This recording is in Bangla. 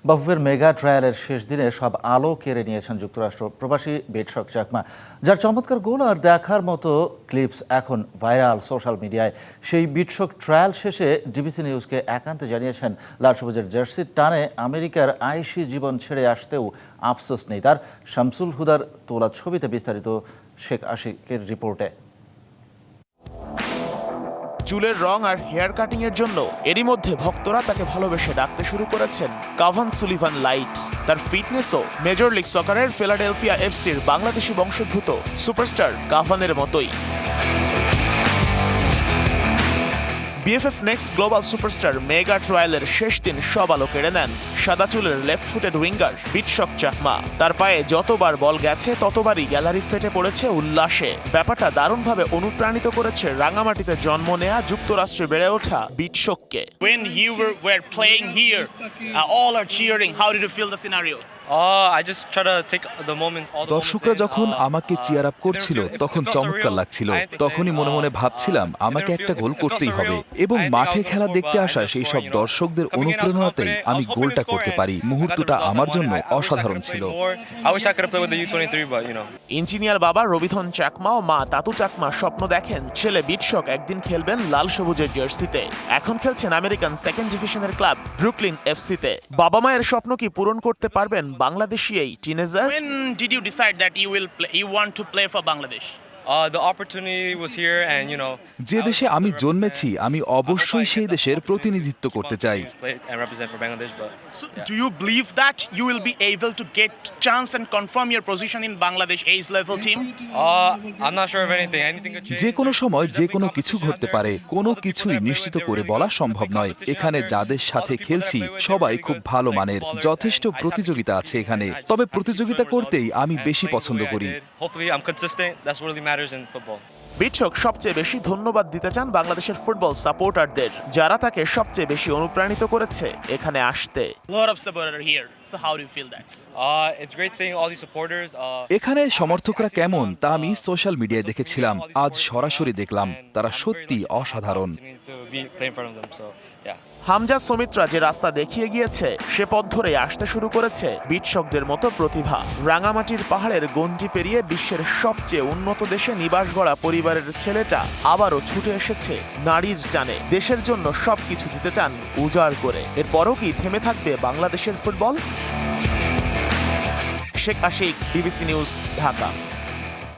বাফুফের মেগা ট্রায়ালের শেষ দিনে সব আলো কেড়ে নিয়েছেন যুক্তরাষ্ট্র প্রবাসী বেটশক চাকমা, যার চমৎকার গোল আর দেখার মতো ক্লিপস এখন ভাইরাল সোশ্যাল মিডিয়ায়। সেই বিটশক ট্রায়াল শেষে ডিবিসি নিউজকে একান্তে জানিয়েছেন লাল সবুজের জার্সির টানে আমেরিকার আইসি জীবন ছেড়ে আসতেও আফসোস নেই তার। শামসুল হুদার তোলা ছবিতে বিস্তারিত শেখ আশিকের রিপোর্টে। চুলের রং আর হেয়ার কাটিং এর জন্য এরই মধ্যে ভক্তরা তাকে ভালোবেসে ডাকতে শুরু করেছেন কাভান সুলিভান লাইটস। তার ফিটনেসও মেজর লিগ সকারের ফিলাডেলফিয়া এফসির বাংলাদেশি বংশোদ্ভূত সুপারস্টার কাভানের মতোই। BFF next global superstar mega ট্রায়ালের শেষ দিন সব আলো কেড়ে নেন সাদা চুলের লেফট ফুটেড উইঙ্গার বিটশক চাকমা। তার পায়ে যতবার বল গেছে ততবারই গ্যালারি ফেটে পড়েছে উল্লাসে। ব্যাপারটা দারুণভাবে অনুপ্রাণিত করেছে রাঙামাটিতে জন্ম নেয়া যুক্তরাষ্ট্রে বেড়ে ওঠা বিটশককে। When you were playing here, all are cheering. How did you feel the scenario? দর্শকরা যখন আমাকে চিয়ার আপ করছিল তখন চমৎকার লাগছিল। তখনই মনে মনে ভাবছিলাম আমাকে একটা গোল করতেই হবে, এবং মাঠে খেলা দেখতে আসা সেই সব দর্শকদের অনুপ্রেরণাতেই আমি গোলটা করতে পারি। মুহূর্তটা আমার জন্য অসাধারণ ছিল। ইঞ্জিনিয়ার বাবা রবিধন চাকমা ও মা তাতু চাকমা স্বপ্ন দেখেন ছেলে বিটশক একদিন খেলবেন লাল সবুজের জার্সিতে। এখন খেলছেন আমেরিকান সেকেন্ড ডিভিশনের ক্লাব ব্রুকলিন এফসিতে। বাবা মায়ের স্বপ্ন কি পূরণ করতে পারবেন বাংলাদেশি এই teenager? When did you decide that you want to play for Bangladesh? যে দেশে আমি জন্মেছি আমি অবশ্যই সেই দেশের প্রতিনিধিত্ব করতে চাই। So, do you believe that you will be able to get chance and confirm your position in Bangladesh age level team? যে কোনো সময় যে কোনো কিছু ঘটতে পারে, কোনো কিছুই নিশ্চিত করে বলা সম্ভব নয়। এখানে যাদের সাথে খেলছি সবাই খুব ভালো মানের, যথেষ্ট প্রতিযোগিতা আছে এখানে। তবে প্রতিযোগিতা করতেই আমি বেশি পছন্দ করি। বিটশক সবচেয়ে বেশি ধন্যবাদ দিতে চান বাংলাদেশের ফুটবল সাপোর্টারদের, যারা তাকে সবচেয়ে বেশি অনুপ্রাণিত করেছে এখানে আসতে। Lot of supporters here. So how do you feel that? এখানে সমর্থকরা কেমন তা আমি সোশ্যাল মিডিয়ায় দেখেছিলাম, আজ সরাসরি দেখলাম। তারা সত্যি অসাধারণ। হামজা সুমিত্রা যে রাস্তা দেখিয়ে গিয়েছে সে পথ ধরে আসতে শুরু করেছে বিটশকদের মতো প্রতিভা। রাঙামাটির পাহাড়ের গণ্ডি পেরিয়ে বিশ্বের সবচেয়ে উন্নত দেশে নিবাস গড়া পরিবারের ছেলেটা আবারও ছুটে এসেছে নারীর টানে। দেশের জন্য সবকিছু দিতে চান উজাড় করে। এরপরও কি থেমে থাকবে বাংলাদেশের football? Sheikh Ashik, DBC news, Dhaka.